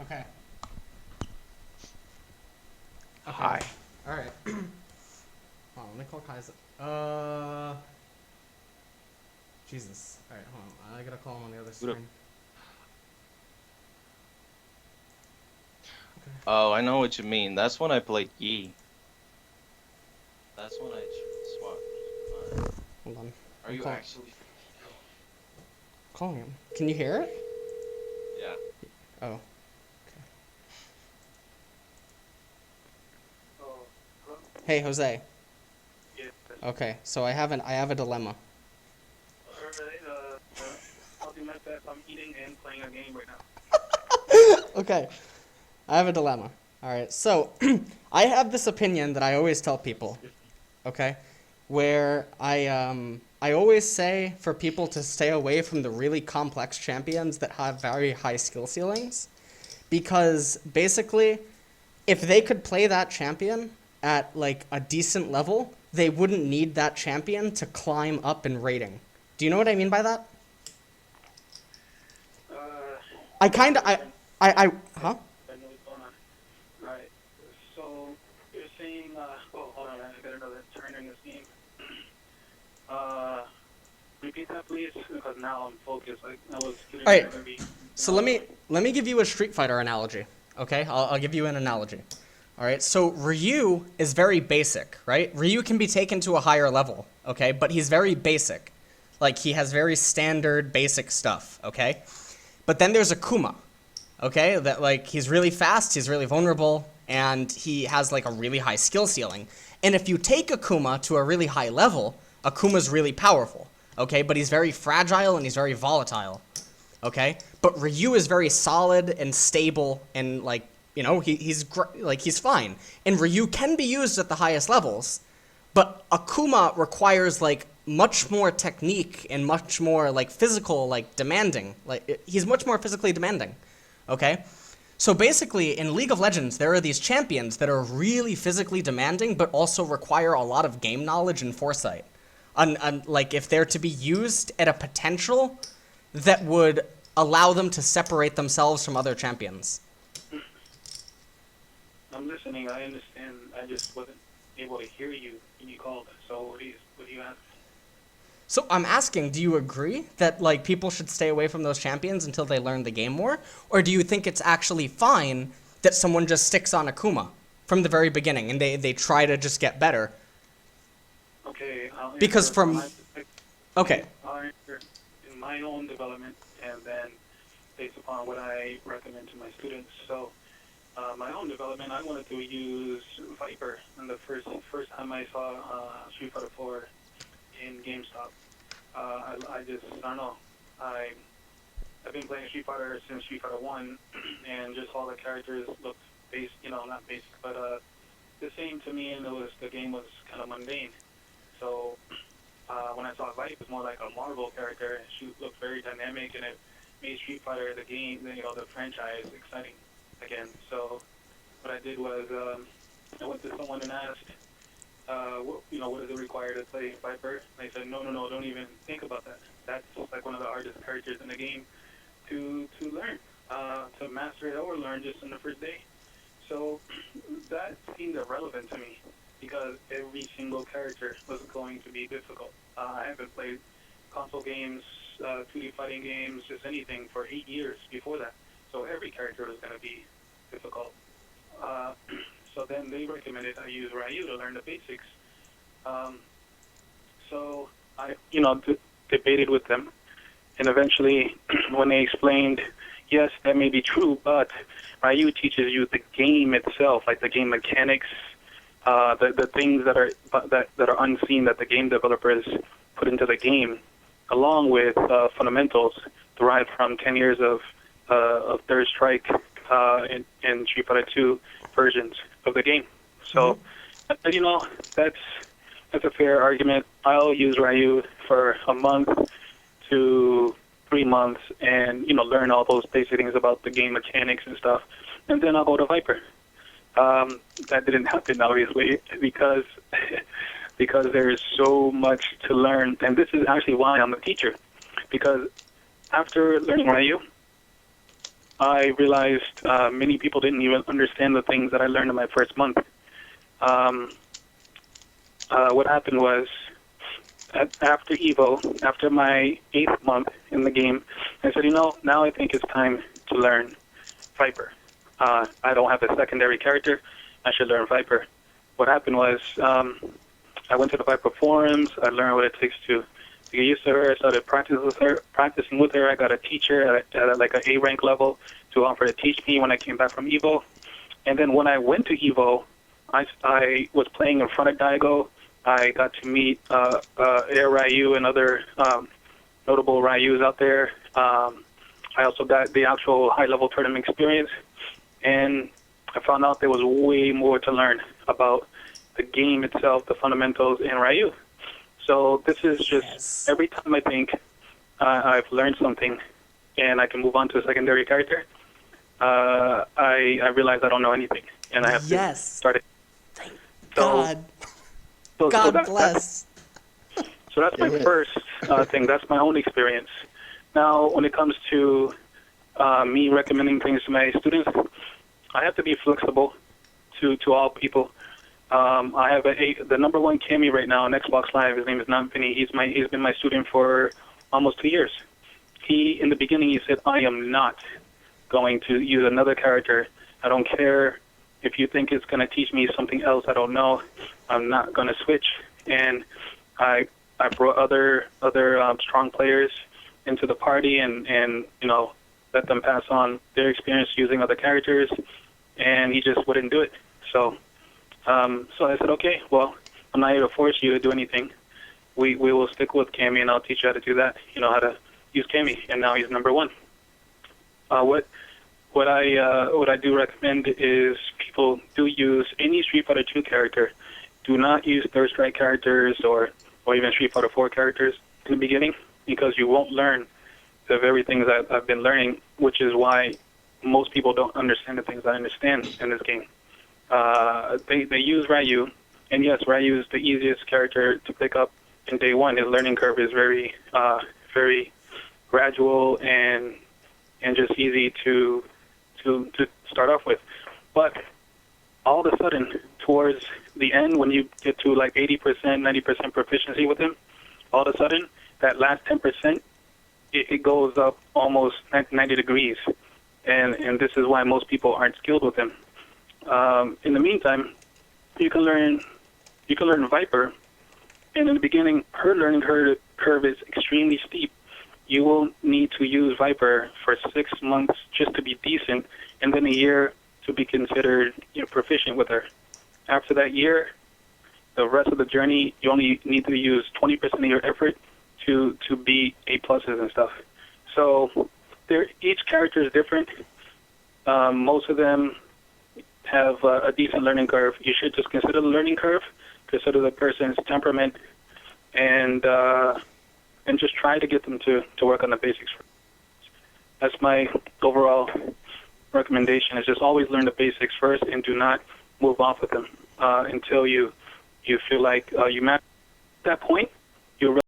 Okay. Okay. Hi. All right. Hold on, let me call Kaizen. Jesus. All right, hold on. I gotta call him on the other Who the- screen. Okay. Oh, I know what you mean. That's when I played Yi. That's when I swapped. Hold on. Are I'm you calling. actually? Calling him. Can you hear it? Yeah. Oh. Okay. Oh, hello? Hey, Jose. Yes. Okay. So I have a dilemma. Alright, I'll do my best. I'm eating and playing a game right now. Okay. I have a dilemma. All right. So I have this opinion that I always tell people. Okay. Where I always say for people to stay away from the really complex champions that have very high skill ceilings, because basically if they could play that champion at like a decent level, they wouldn't need that champion to climb up in rating. Do you know what I mean by that? Uh, I kind of I huh? I know what's going on. Alright, so you're saying, oh, hold on, I gotta know the turn in this game. Repeat that please, because now I'm focused. Like, I was getting All right. to be. So let me give you a Street Fighter analogy. Okay, I'll give you an analogy. All right. So Ryu is very basic, right? Ryu can be taken to a higher level, okay, but he's very basic. Like he has very standard basic stuff, okay? But then there's Akuma, okay? That like he's really fast, he's really vulnerable, and he has like a really high skill ceiling. And if you take Akuma to a really high level, Akuma's really powerful, okay? But he's very fragile and he's very volatile, okay? But Ryu is very solid and stable and like, you know, he's fine. And Ryu can be used at the highest levels, but Akuma requires like much more technique and much more like physical, like demanding. Like he's much more physically demanding. Okay? So basically in League of Legends there are these champions that are really physically demanding but also require a lot of game knowledge and foresight. Like if they're to be used at a potential that would allow them to separate themselves from other champions. I'm listening, I understand. I just wasn't able to hear you when you called. So what do you ask? So I'm asking, do you agree that like people should stay away from those champions until they learn the game more? Or do you think it's actually fine that someone just sticks on Akuma from the very beginning and they try to just get better? Okay, I'll Because answer from from my perspective. okay, I'll answer in my own development and then based upon what I recommend to my students. So, my own development, I wanted to use Viper. And the first time I saw Street Fighter 4 in GameStop, I don't know. I've been playing Street Fighter since Street Fighter 1, and just all the characters looked not basic, but the same to me, and the game was kind of mundane. So when I saw Viper, it was more like a Marvel character, and she looked very dynamic, and it made Street Fighter the game, the franchise, exciting again. So what I did was I went to someone and asked, what is it required to play Viper? And they said, no, don't even think about that. That's like one of the hardest characters in the game to learn, to master it or learn just in the first day. So that seemed irrelevant to me because every single character was going to be difficult. I haven't played console games, 2D fighting games, just anything for 8 years before that. So every character was going to be difficult. So then they recommended I use Ryu to learn the basics. So I, debated with them, and eventually, when they explained, yes, that may be true, but Ryu teaches you the game itself, like the game mechanics, the things that are unseen that the game developers put into the game, along with fundamentals derived from 10 years of Third Strike and Street Fighter 2 versions of the game. So, that's a fair argument. I'll use Ryu for a month to 3 months and, learn all those basic things about the game mechanics and stuff. And then I'll go to Viper. That didn't happen, obviously, because there is so much to learn. And this is actually why I'm a teacher. Because after learning Ryu, I realized many people didn't even understand the things that I learned in my first month. What happened was, after Evo, after my 8th month in the game, I said, now I think it's time to learn Viper. I don't have a secondary character. I should learn Viper. What happened was, I went to the Viper forums. I learned what it takes to get used to her. I started practicing with her. I got a teacher at like an A rank level to offer to teach me when I came back from Evo. And then when I went to Evo, I was playing in front of Daigo. I got to meet Air Ryu and other notable Ryus out there. I also got the actual high-level tournament experience, and I found out there was way more to learn about the game itself, the fundamentals in Ryu. So this is just every time I think I've learned something and I can move on to a secondary character, I realize I don't know anything, and I have to start it. God. God bless. So that's my first thing. That's my own experience. Now, when it comes to me recommending things to my students, I have to be flexible to all people. I have the number one Cammy right now on Xbox Live. His name is Not Vinny. He's been my student for almost 2 years. In the beginning, he said, I am not going to use another character. I don't care if you think it's going to teach me something else I don't know. I'm not going to switch. And I brought other strong players into the party and let them pass on their experience using other characters, and he just wouldn't do it. So I said, okay, well, I'm not here to force you to do anything. We will stick with Cammy, and I'll teach you how to do that. How to use Cammy, and now he's number one. What I do recommend is people do use any Street Fighter 2 character. Do not use Third Strike characters or even Street Fighter 4 characters in the beginning, because you won't learn the very things that I've been learning, which is why most people don't understand the things I understand in this game. They use Ryu, and yes, Ryu is the easiest character to pick up in day one. His learning curve is very gradual and just easy to start off with. But all of a sudden, towards the end, when you get to like 80%, 90% proficiency with him, all of a sudden, that last 10%, it goes up almost 90 degrees. And this is why most people aren't skilled with him. In the meantime, you can learn Viper, and in the beginning, her learning curve is extremely steep. You will need to use Viper for 6 months just to be decent, and then a year to be considered proficient with her. After that year, the rest of the journey, you only need to use 20% of your effort to be A pluses and stuff. So each character is different. Most of them have a decent learning curve. You should just consider the learning curve, consider the person's temperament, and just try to get them to work on the basics. That's my overall recommendation, is just always learn the basics first and do not move off with them until you feel like you master that point.